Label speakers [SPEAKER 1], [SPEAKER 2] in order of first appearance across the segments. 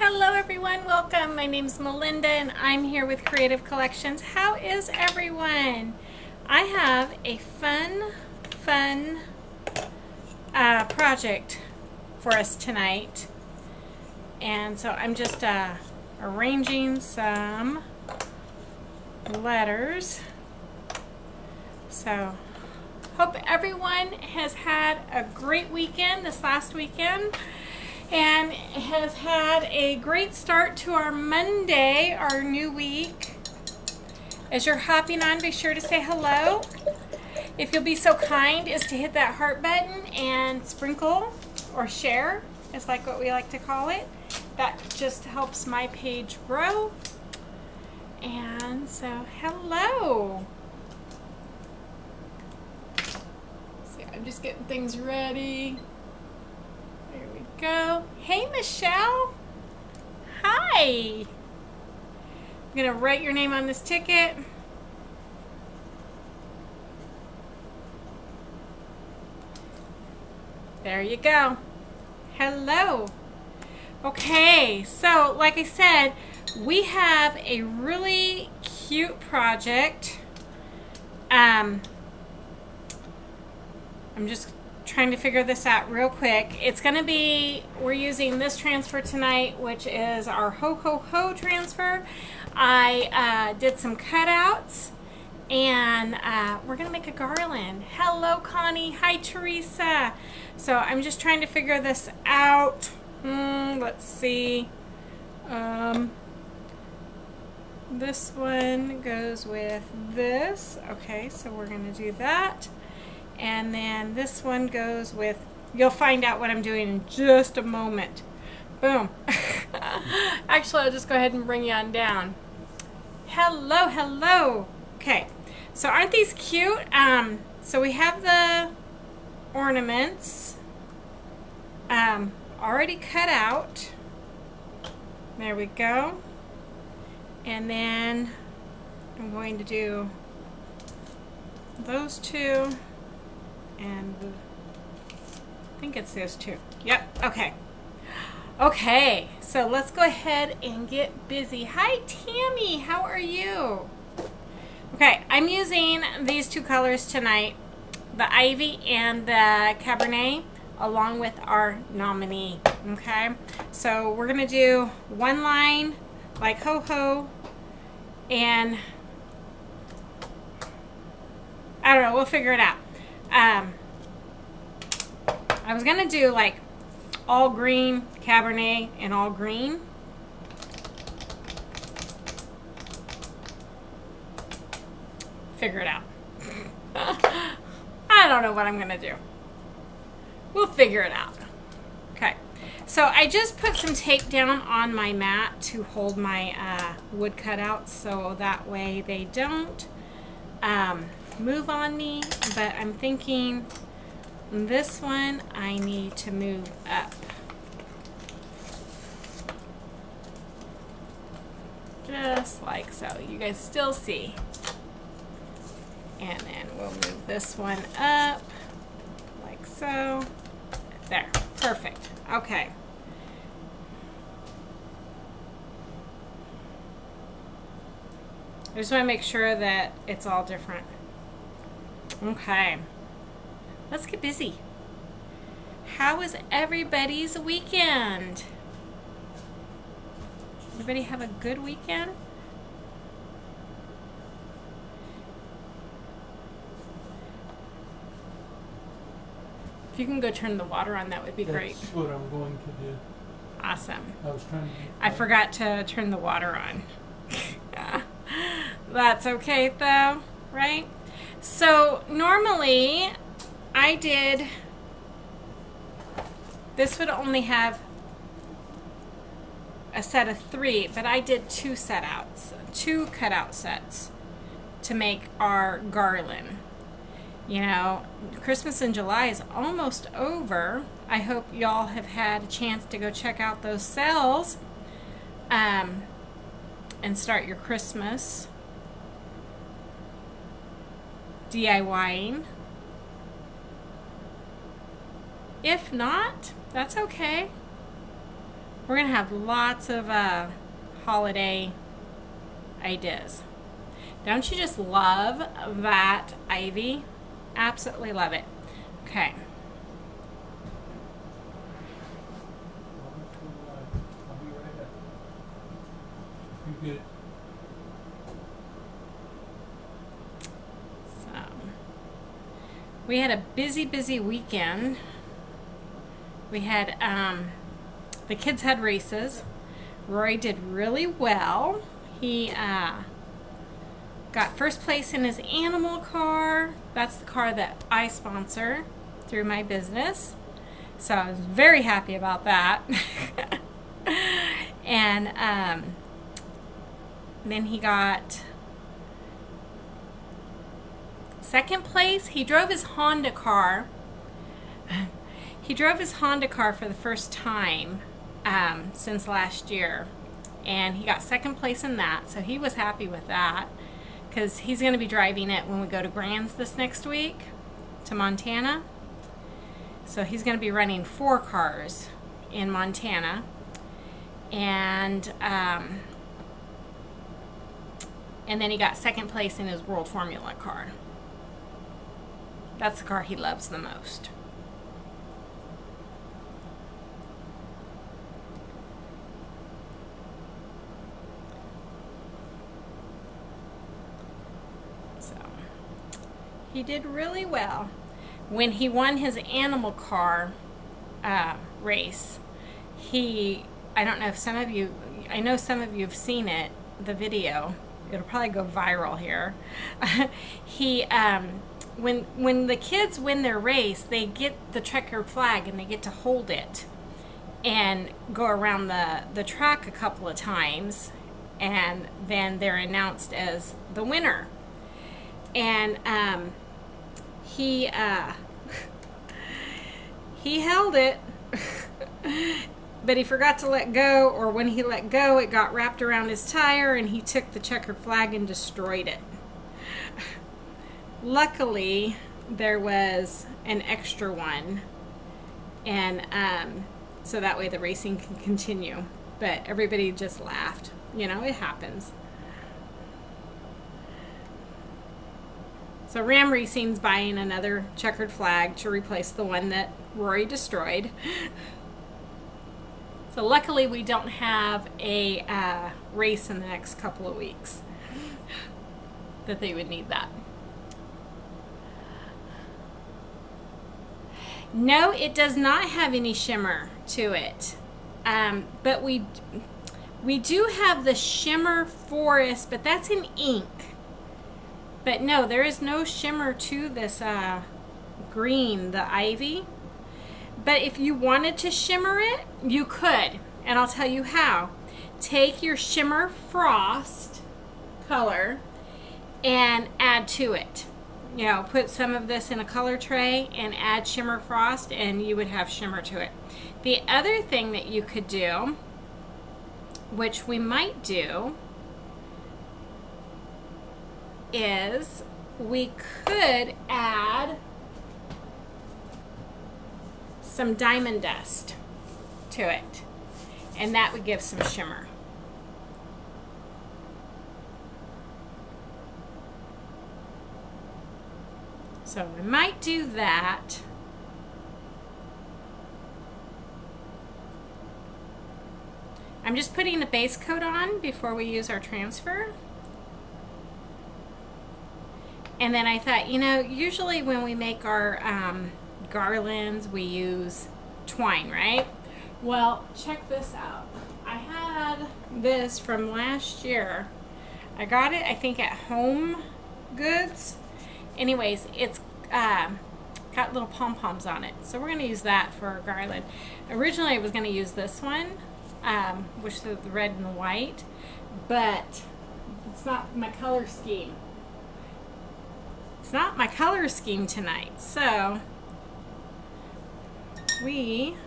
[SPEAKER 1] Hello everyone, welcome. My name's Melinda and I'm here with Creative Collections. How is everyone? I have a fun project for us tonight. And so I'm just arranging some letters. So hope everyone has had a great weekend this last weekend and has had a great start to our Monday, our new week. As you're hopping on, be sure to say hello. If you'll be so kind as to hit that heart button and sprinkle or share, is like what we like to call it. That just helps my page grow. And so, hello. See, I'm just getting things ready. There we go. Hey, Michelle. Hi. I'm going to write your name on this ticket. There you go. Hello. Okay, so like I said, we have a really cute project. I'm just trying to figure this out real quick. It's going to be, we're using this transfer tonight, which is our Ho Ho Ho transfer. I did some cutouts, and we're going to make a garland. Hello, Connie. Hi, Teresa. So I'm just trying to figure this out. Let's see. This one goes with this. Okay, so we're going to do that. And then this one goes with, you'll find out what I'm doing in just a moment. Boom. Actually, I'll just go ahead and bring you on down. Hello, hello. Okay, so aren't these cute? So we have the ornaments already cut out. There we go. And then I'm going to do those two. And I think it's those two. Yep, okay. Okay, so let's go ahead and get busy. Hi, Tammy, how are you? Okay, I'm using these two colors tonight, the Ivy and the Cabernet, along with our nominee, okay? So we're gonna do one line, like ho-ho, and I don't know, we'll figure it out. I was gonna do like all green Cabernet and all green. Figure it out. I don't know what I'm gonna do. We'll figure it out. Okay, so I just put some tape down on my mat to hold my wood cutouts, so that way they don't move on me, but I'm thinking this one I need to move up. Just like so. You guys still see. And then we'll move this one up like so. There. Perfect. Okay. I just want to make sure that it's all different. Okay, let's get busy. How was everybody's weekend? Everybody have a good weekend? If you can go turn the water on, that would be great.
[SPEAKER 2] That's what I'm going to do.
[SPEAKER 1] Awesome.
[SPEAKER 2] I
[SPEAKER 1] forgot to turn the water on. That's okay though, right? So normally I did, this would only have a set of 3, but I did 2 cutout sets to make our garland. You know, Christmas in July is almost over. I hope y'all have had a chance to go check out those sales and start your Christmas DIYing. If not, that's okay. We're going to have lots of holiday ideas. Don't you just love that ivy? Absolutely love it. Okay.
[SPEAKER 2] I'll be right back. You get
[SPEAKER 1] So, we had a busy weekend. We had, the kids had races. Rory did really well. He got first place in his animal car. That's the car that I sponsor through my business. So I was very happy about that. And then he got second place. He drove his Honda car. He drove his Honda car for the first time since last year. And he got second place in that. So he was happy with that, because he's going to be driving it when we go to Grands this next week to Montana. So he's going to be running 4 cars in Montana. And then he got second place in his World Formula car. That's the car he loves the most. So he did really well. When he won his animal car race, I don't know if some of you, I know some of you have seen it, the video. It'll probably go viral here. When the kids win their race, they get the checkered flag and they get to hold it and go around the track a couple of times, and then they're announced as the winner. And he held it, but he forgot to let go, or when he let go, it got wrapped around his tire, and he took the checkered flag and destroyed it. Luckily, there was an extra one, and so that way the racing can continue. But everybody just laughed. You know, it happens. So Ram Racing's buying another checkered flag to replace the one that Rory destroyed. So luckily we don't have a race in the next couple of weeks that they would need that. No, it does not have any shimmer to it. But we do have the Shimmer Forest, but that's in ink. But no, there is no shimmer to this green, the ivy. But if you wanted to shimmer it, you could. And I'll tell you how. Take your Shimmer Frost color and add to it. You know, put some of this in a color tray and add Shimmer Frost, and you would have shimmer to it. The other thing that you could do, which we might do, is we could add some diamond dust to it, and that would give some shimmer. So we might do that. I'm just putting the base coat on before we use our transfer. And then I thought, you know, usually when we make our garlands, we use twine, right? Well, check this out. I had this from last year. I got it, I think, at Home Goods. Anyways, it's got little pom-poms on it. So we're going to use that for our garland. Originally, I was going to use this one, which is the red and the white, but it's not my color scheme. It's not my color scheme tonight. So we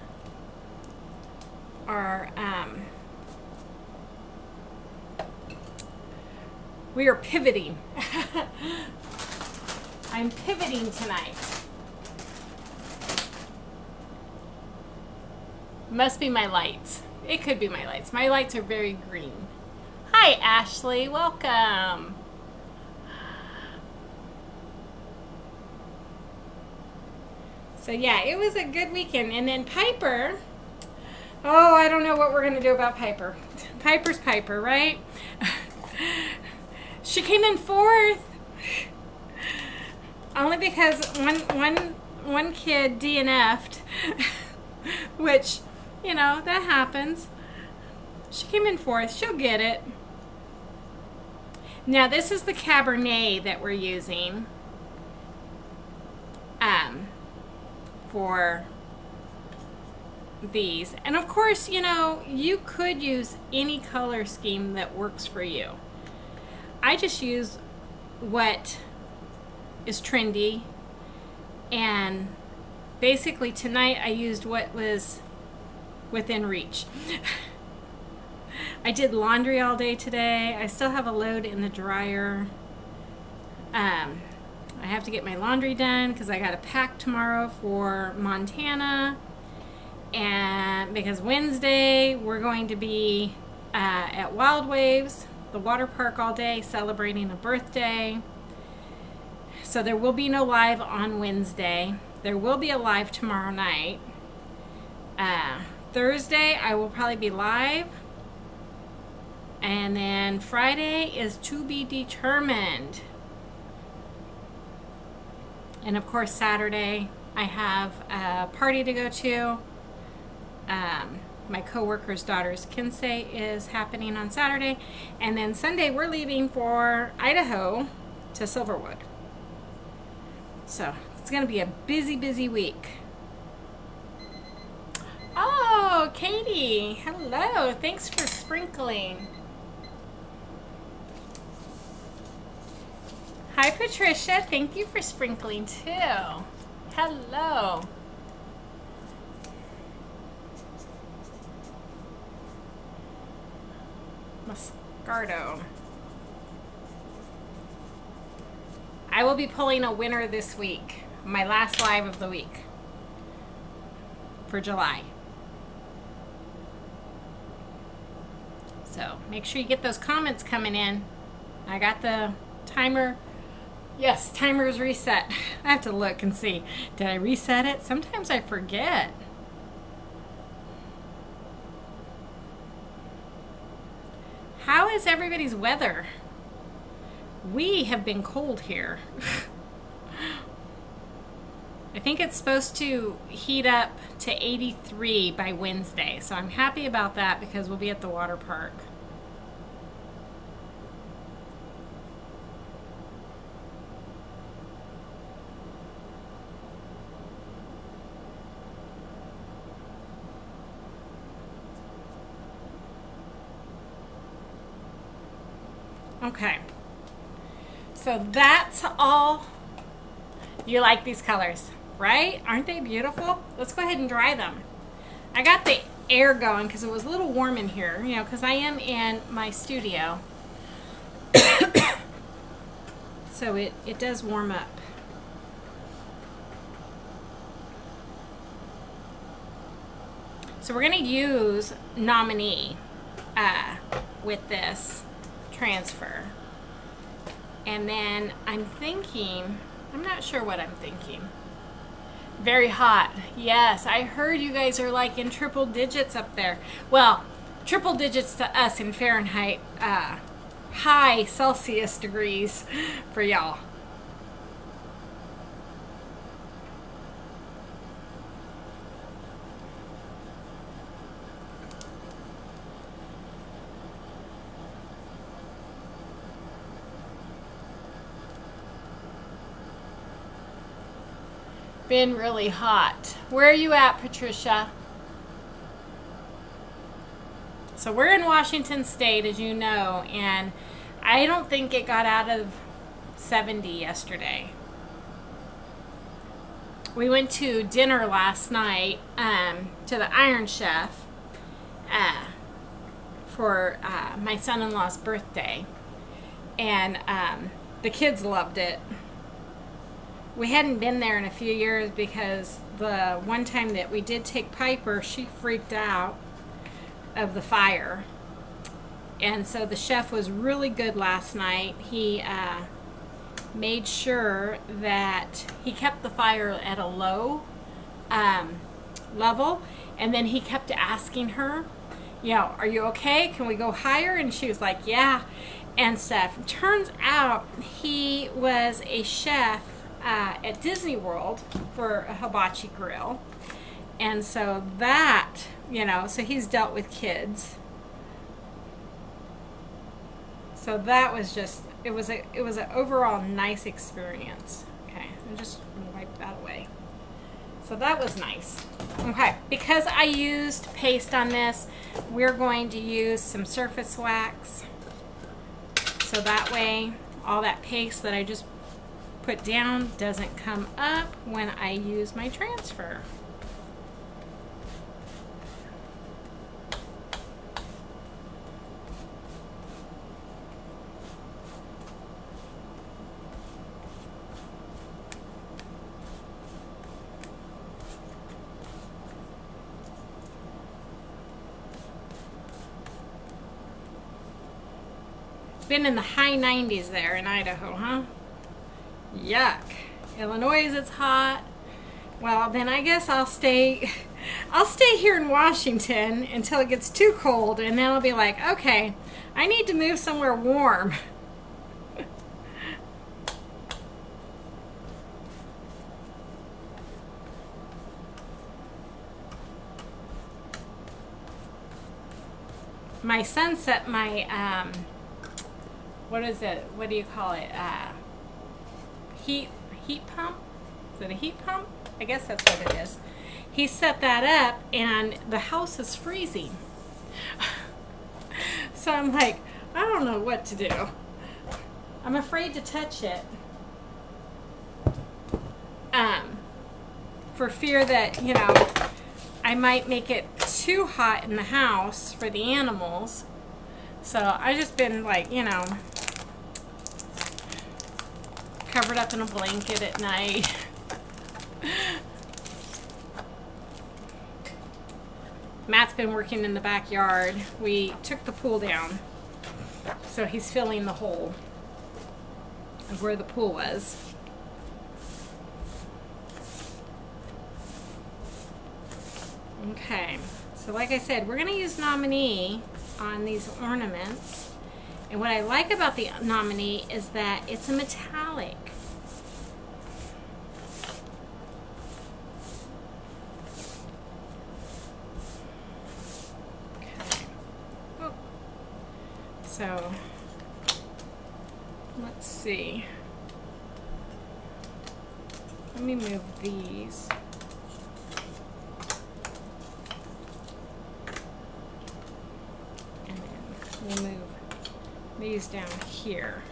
[SPEAKER 1] are pivoting. I'm pivoting tonight. Must be my lights. It could be my lights. My lights are very green. Hi, Ashley. Welcome. So yeah, it was a good weekend. And then Piper, oh, I don't know what we're going to do about Piper. Piper's Piper, right? She came in fourth. Only because one kid DNF'd, which, you know, that happens. She came in fourth. She'll get it. Now, this is the Cabernet that we're using for these. And of course, you know, you could use any color scheme that works for you. I just use what is trendy, and basically tonight I used what was within reach. I did laundry all day today. I still have a load in the dryer. I have to get my laundry done because I got to pack tomorrow for Montana, and because Wednesday we're going to be at Wild Waves, the water park, all day celebrating a birthday. So there will be no live on Wednesday. There will be a live tomorrow night. Thursday I will probably be live. And then Friday is to be determined. And of course Saturday I have a party to go to. My coworker's daughter's Kinsey is happening on Saturday. And then Sunday we're leaving for Idaho to Silverwood. So it's going to be a busy, busy week. Oh, Katie, hello. Thanks for sprinkling. Hi, Patricia. Thank you for sprinkling too. Hello. Moscato. I will be pulling a winner this week. My last live of the week for July. So make sure you get those comments coming in. I got the timer. Yes, timer is reset. I have to look and see. Did I reset it? Sometimes I forget. How is everybody's weather? We have been cold here. I think it's supposed to heat up to 83 by Wednesday. So I'm happy about that because we'll be at the water park. Okay. So that's all. You like these colors, right? Aren't they beautiful? Let's go ahead and dry them. I got the air going because it was a little warm in here, you know, because I am in my studio. So it does warm up. So we're going to use Nominee with this transfer. And then I'm thinking, I'm not sure what I'm thinking. Very hot. Yes, I heard you guys are like in triple digits up there. Well, triple digits to us in Fahrenheit. High Celsius degrees for y'all. Been really hot. Where are you at, Patricia? So we're in Washington State, as you know, and I don't think it got out of 70 yesterday. We went to dinner last night to the Iron Chef for my son-in-law's birthday, and the kids loved it. we hadn't been there in a few years because the one time that we did take Piper, she freaked out of the fire. And so the chef was really good last night. He made sure that he kept the fire at a low level, and then he kept asking her, you know, are you okay? Can we go higher? And she was like, yeah, and stuff. Turns out he was a chef at Disney World for a hibachi grill. And so that, you know, so he's dealt with kids. So that was just, it was an overall nice experience. Okay, I'm just gonna wipe that away. So that was nice. Okay, because I used paste on this, we're going to use some surface wax. So that way, all that paste that I just put down doesn't come up when I use my transfer. Been in the high 90s there in Idaho, huh? Yuck. Illinois, it's hot. Well, then I guess I'll stay here in Washington until it gets too cold, and then I'll be like, okay, I need to move somewhere warm. My son set my what is it? What do you call it? Heat pump? Is it a heat pump? I guess that's what it is. He set that up and the house is freezing. So I'm like, I don't know what to do. I'm afraid to touch it. For fear that, you know, I might make it too hot in the house for the animals. So I just been like, you know, covered up in a blanket at night. Matt's been working in the backyard. We took the pool down, so he's filling the hole of where the pool was. Okay, so like I said, we're going to use Nominee on these ornaments. And what I like about the Nominee is that it's a metallic. Okay. Oh. So, let's see. Let me move these. And then we'll move these down here.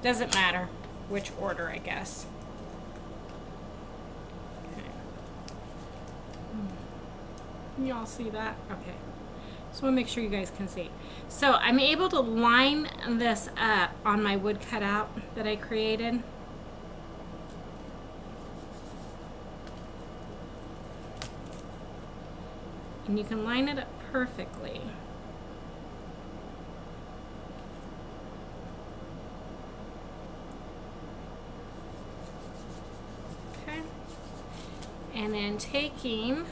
[SPEAKER 1] Doesn't matter which order, I guess. Okay. Can you all see that? Okay. Just want to make sure you guys can see. So I'm able to line this up on my wood cutout that I created. And you can line it up perfectly. Okay. And then taking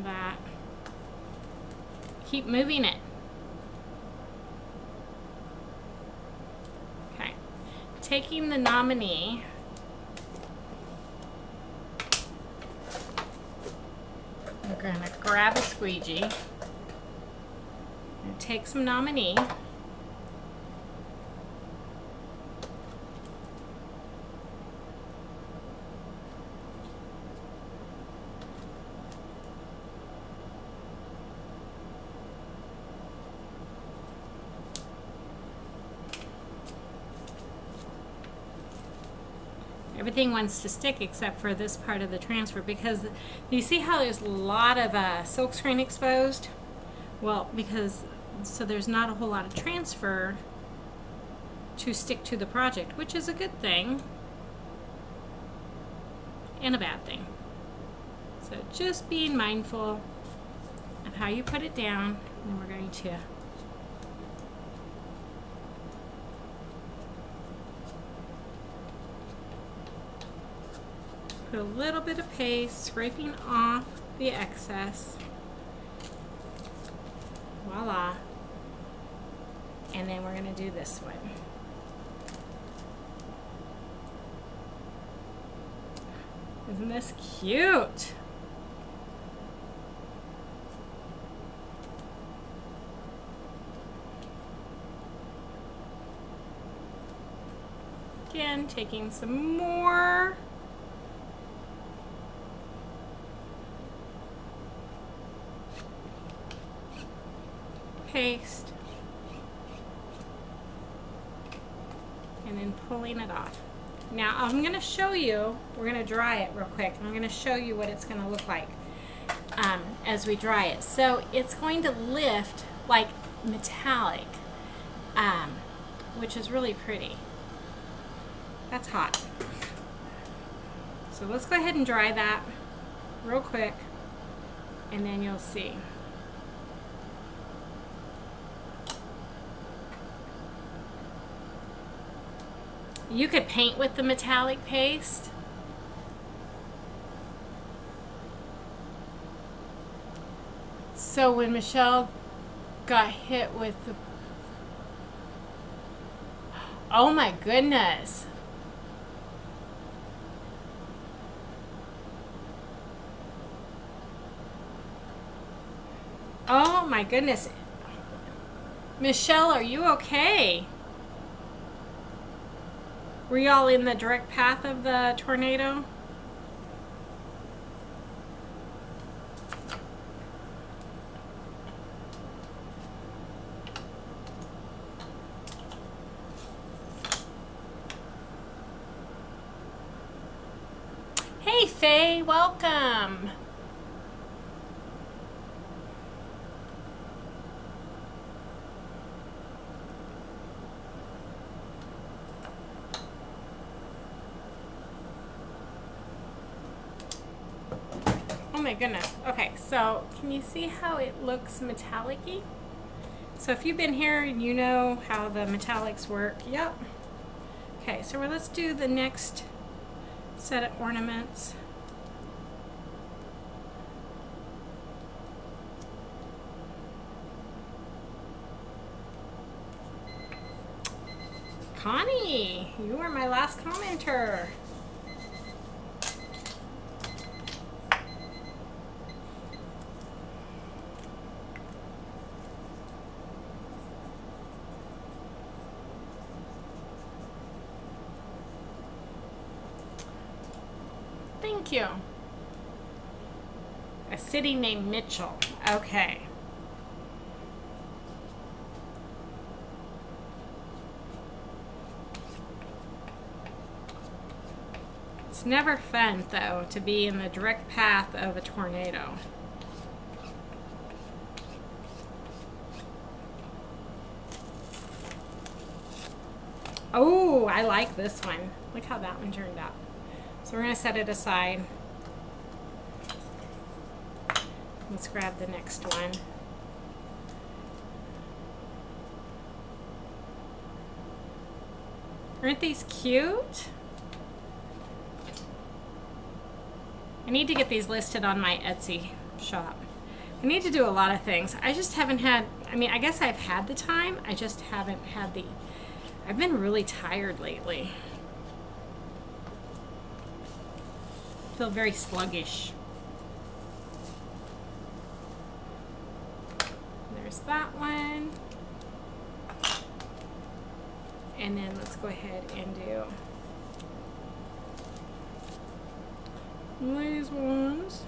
[SPEAKER 1] that, keep moving it. Taking the Nominee, we're going to grab a squeegee and take some Nominee. Everything wants to stick except for this part of the transfer, because you see how there's a lot of silk screen exposed? Well, so there's not a whole lot of transfer to stick to the project, which is a good thing and a bad thing. So just being mindful of how you put it down, and we're going to put a little bit of paste, scraping off the excess. Voila. And then we're going to do this one. Isn't this cute? Again, taking some more. Paste. And then pulling it off. Now I'm going to show you, we're going to dry it real quick. I'm going to show you what it's going to look like as we dry it. So it's going to lift like metallic, which is really pretty. That's hot. So let's go ahead and dry that real quick, and then you'll see. You could paint with the metallic paste. So when Michelle got hit with the... Oh my goodness. Oh my goodness. Michelle, are you okay? Were y'all in the direct path of the tornado? Hey Faye, welcome. Oh my goodness. Okay, so can you see how it looks metallic-y? So if you've been here, you know how the metallics work. Yep. Okay, so let's do the next set of ornaments. Connie, you are my last commenter. Thank you. A city named Mitchell. Okay. It's never fun, though, to be in the direct path of a tornado. Oh, I like this one. Look how that one turned out. So we're going to set it aside. Let's grab the next one. Aren't these cute? I need to get these listed on my Etsy shop. I need to do a lot of things. I just haven't had, I mean, I guess I've had the time. I just haven't had the, I've been really tired lately. I feel very sluggish. There's that one. And then let's go ahead and do these ones.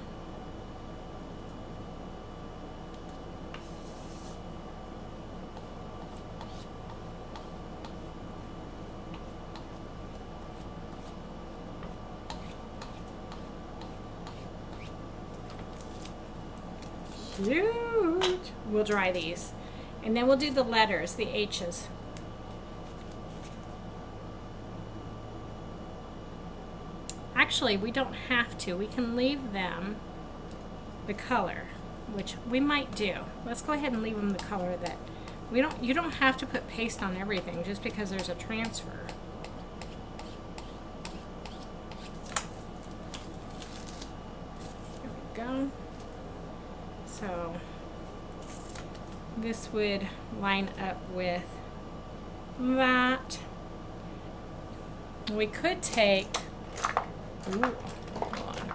[SPEAKER 1] cute. We'll dry these. And then we'll do the letters, the H's. Actually, we don't have to. We can leave them the color, which we might do. Let's go ahead and leave them the color that you don't have to put paste on everything just because there's a transfer. There we go. So this would line up with that. We could take, ooh, hold on.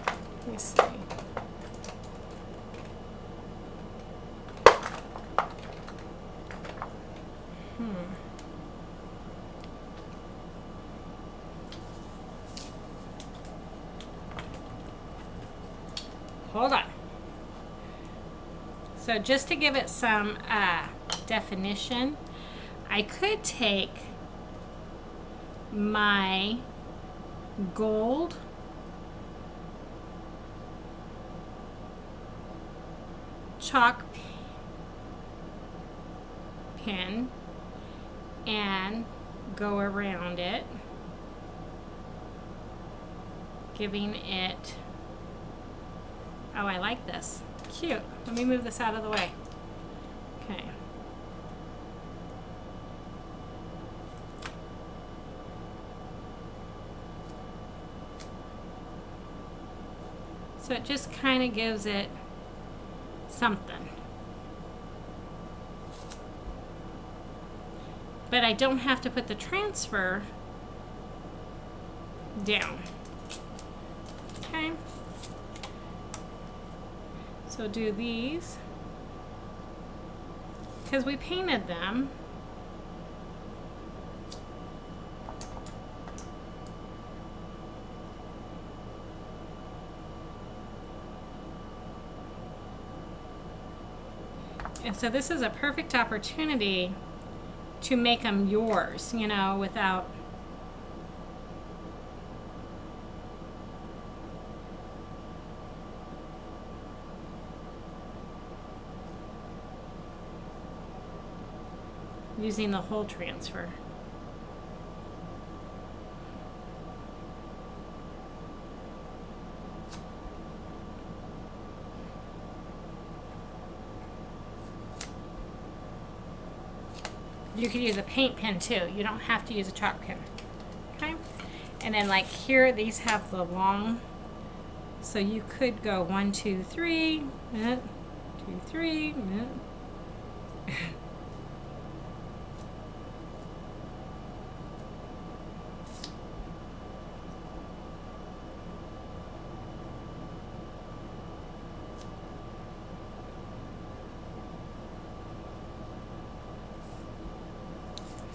[SPEAKER 1] Let me see. Hold on. So just to give it some definition, I could take my gold chalk pen and go around it, giving it, oh, I like this. Cute. Let me move this out of the way. Okay. So it just kind of gives it something. But I don't have to put the transfer down. Okay. So do these, because we painted them. And so this is a perfect opportunity to make them yours, you know, without using the whole transfer. You could use a paint pen too. You don't have to use a chalk pen. Okay? And then like here, these have the long, so you could go 1, 2, 3, 2, 3,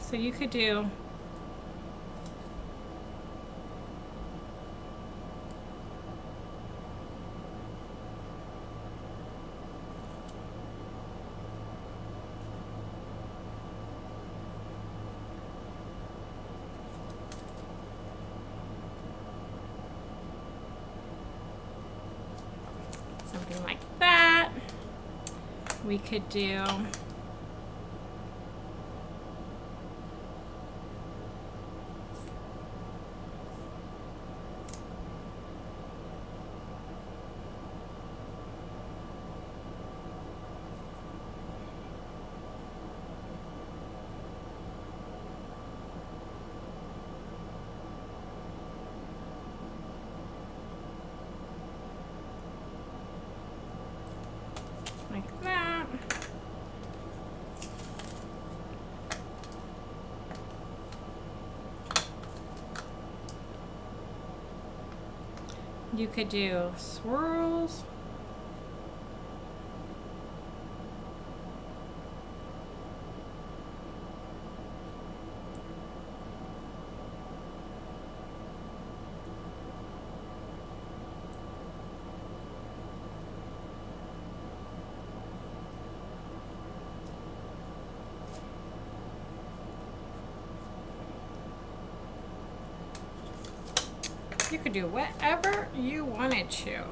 [SPEAKER 1] so you could do something like that. We could do like that. You could do swirls. You could do whatever you wanted to.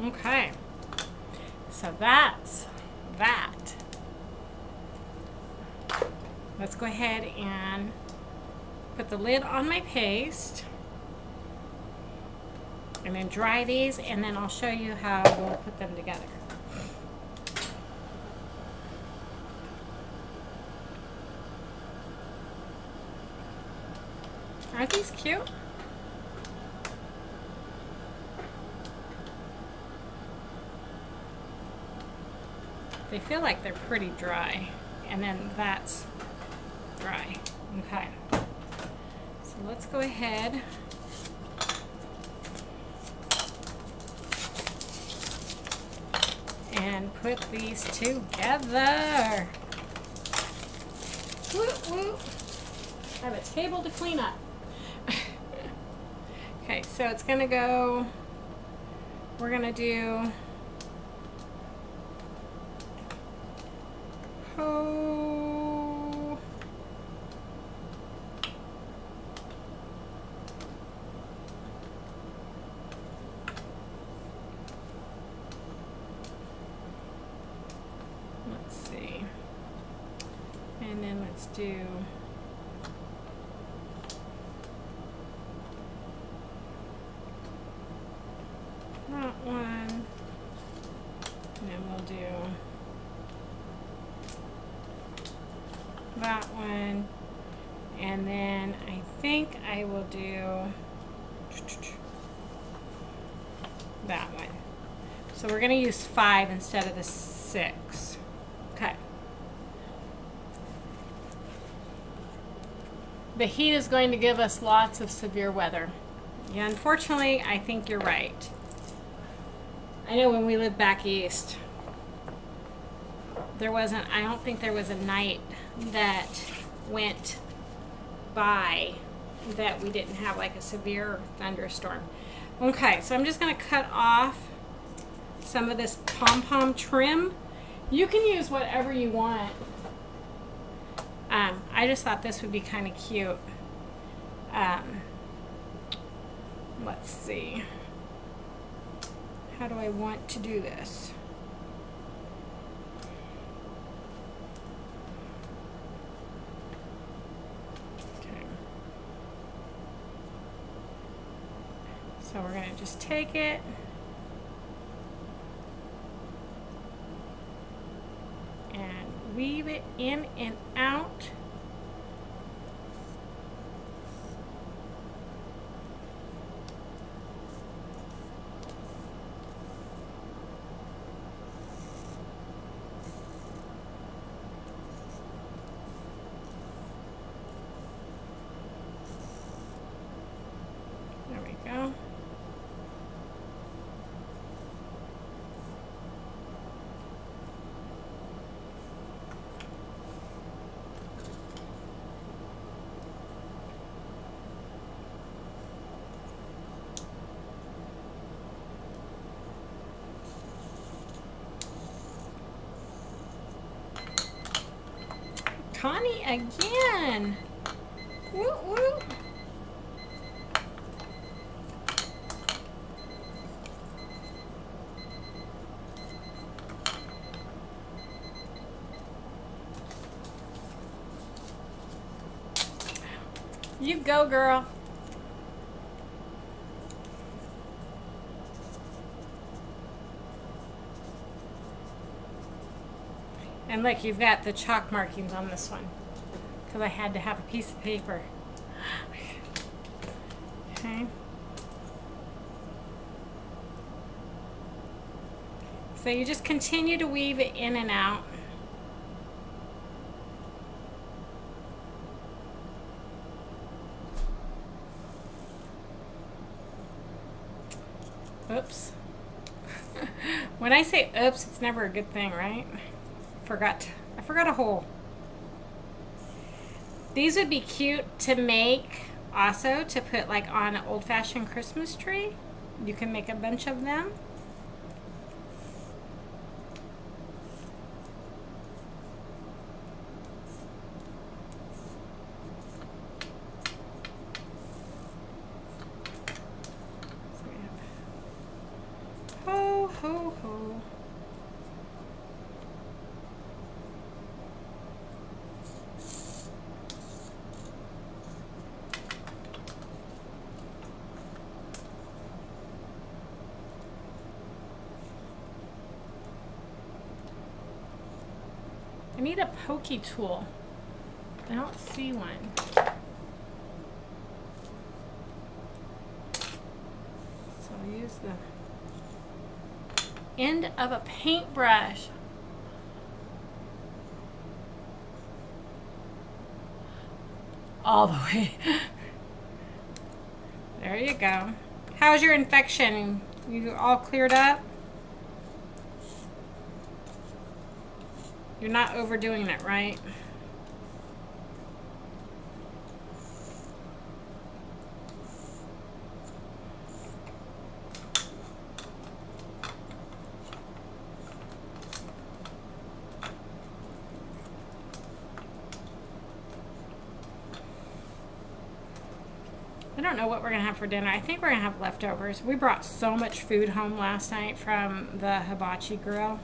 [SPEAKER 1] Okay. So that's that. Let's go ahead and put the lid on my paste. And then dry these, and then I'll show you how we'll put them together. Aren't these cute? They feel like they're pretty dry, and then that's dry. Okay. So let's go ahead and put these together. Whoop, whoop. I have a table to clean up. Okay, so it's gonna go, we're gonna do let's see, and then let's do that one, and then we'll do that one, and then I think I will do that one. So we're going to use 5 instead of the 6. Okay. The heat is going to give us lots of severe weather. Yeah, unfortunately, I think you're right. I know when we lived back east, there wasn't, I don't think there was a night that went by that we didn't have like a severe thunderstorm. Okay, so I'm just going to cut off some of this pom-pom trim. You can use whatever you want. I just thought this would be kind of cute. Let's see. How do I want to do this? Okay. So we're going to just take it. And weave it in and out. There we go. Connie again. Woo woo. You go, girl. And look, you've got the chalk markings on this one because I had to have a piece of paper. Okay. So you just continue to weave it in and out. Oops. When I say oops, it's never a good thing, right? I forgot a hole. These would be cute to make also to put like on an old-fashioned Christmas tree. You can make a bunch of them. So we have ho need a pokey tool. I don't see one. So I'll use the end of a paintbrush. All the way. There you go. How's your infection? You all cleared up? You're not overdoing it, right? I don't know what we're gonna have for dinner. I think we're gonna have leftovers. We brought so much food home last night from the hibachi grill.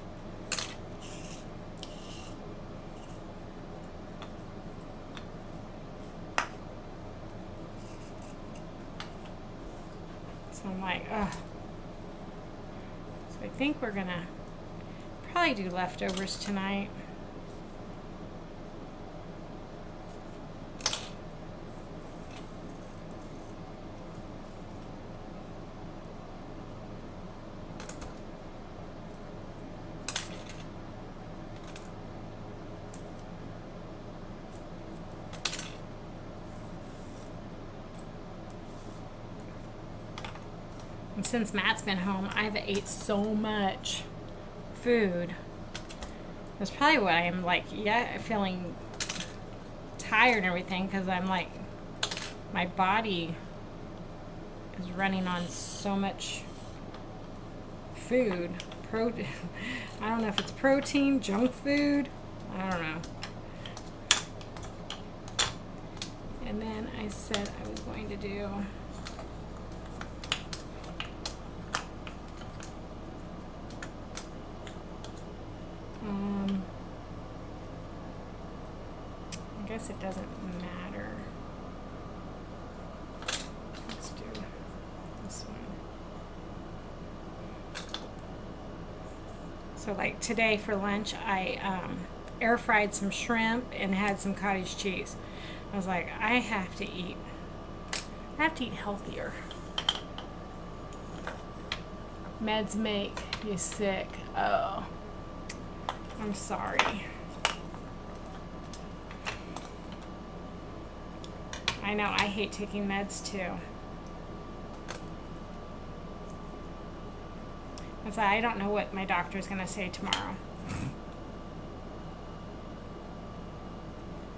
[SPEAKER 1] So I'm like, ugh. So I think we're gonna probably do leftovers tonight. And since Matt's been home, I've ate so much food. That's probably why I'm like, yeah, feeling tired and everything, because I'm like, my body is running on so much food. I don't know if it's protein, junk food, I don't know. And then I said I was going to do I guess it doesn't matter. Let's do this one. So like today for lunch, I air fried some shrimp and had some cottage cheese. I was like, I have to eat healthier. Meds make you sick. Oh, I'm sorry. I know, I hate taking meds too. That's why I don't know what my doctor's gonna say tomorrow.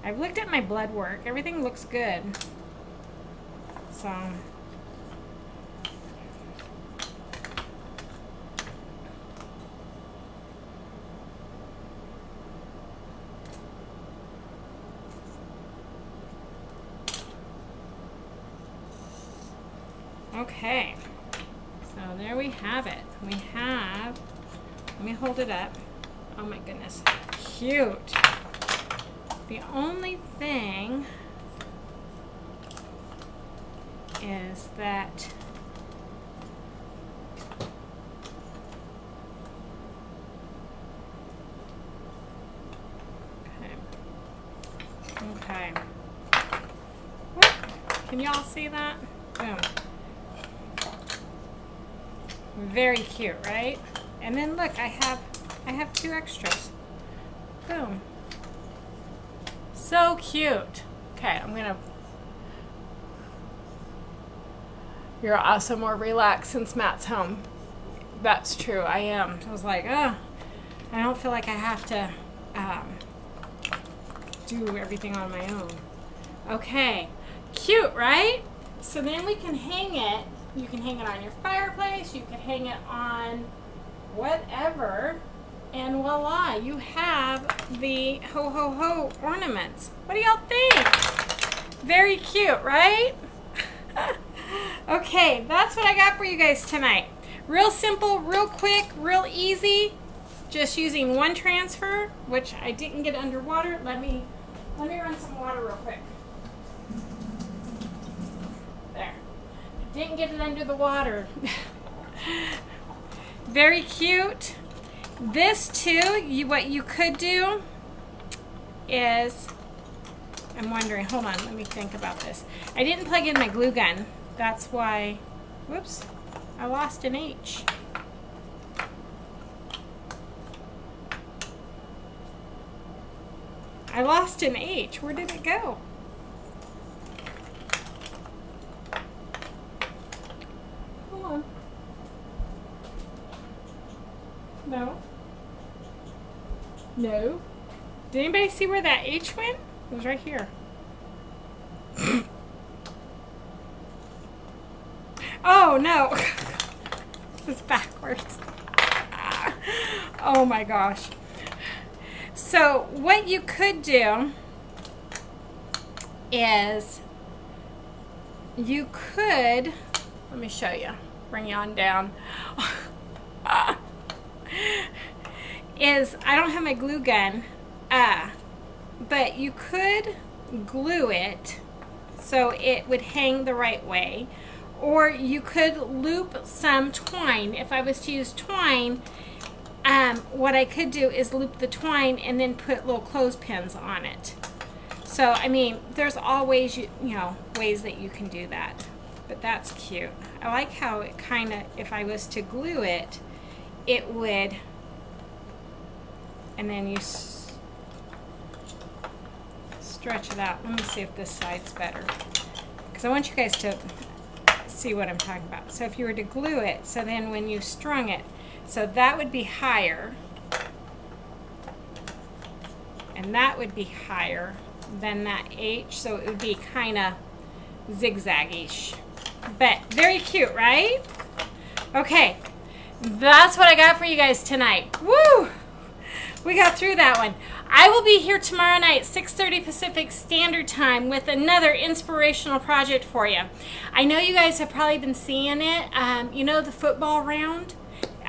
[SPEAKER 1] I've looked at my blood work. Everything looks good. So okay, so there we have it. We have, let me hold it up. Oh my goodness, cute. The only thing is that okay. Whoop. Can y'all see that? Boom. Very cute, right? And then look, I have 2 extras. Boom. So cute. Okay, I'm gonna. You're also more relaxed since Matt's home. That's true, I am. I was like, oh, I don't feel like I have to do everything on my own. Okay, cute, right? So then we can hang it. You can hang it on your fireplace. You can hang it on whatever. And voila, you have the ho ho ho ornaments. What do y'all think? Very cute, right? Okay, that's what I got for you guys tonight. Real simple, real quick, real easy. Just using one transfer, which I didn't get underwater. Let me run some water real quick. There. Didn't get it under the water. Very cute. This too, what you could do is, I'm wondering, hold on, let me think about this. I didn't plug in my glue gun. That's why, whoops, I lost an H. I lost an H. Where did it go? Hold on. No. No. Did anybody see where that H went? It was right here. Oh, no. It's backwards. Oh, my gosh. So what you could do is you could, let me show you, bring you on down, is I don't have my glue gun, but you could glue it so it would hang the right way, or you could loop some twine. If I was to use twine, what I could do is loop the twine and then put little clothespins on it. So, I mean, there's always, you know, ways that you can do that. But that's cute. I like how it kind of, if I was to glue it, it would, and then you stretch it out. Let me see if this side's better, because I want you guys to see what I'm talking about. So if you were to glue it, so then when you strung it, so that would be higher, and that would be higher than that H, so it would be kind of zigzag-ish. But very cute, right? Okay, that's what I got for you guys tonight. Woo! We got through that one. I will be here tomorrow night, 6:30 Pacific Standard Time, with another inspirational project for you. I know you guys have probably been seeing it. You know the football round?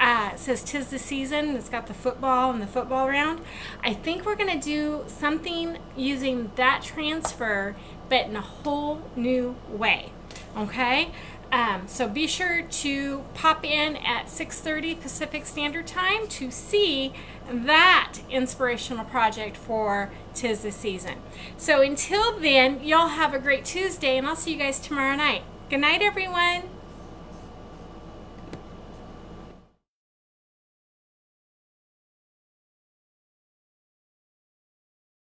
[SPEAKER 1] It says 'tis the season. It's got the football and the football round. I think we're going to do something using that transfer, but in a whole new way. Okay? So be sure to pop in at 6:30 Pacific Standard Time to see that inspirational project for 'tis the season. So until then, y'all have a great Tuesday, and I'll see you guys tomorrow night. Good night, everyone.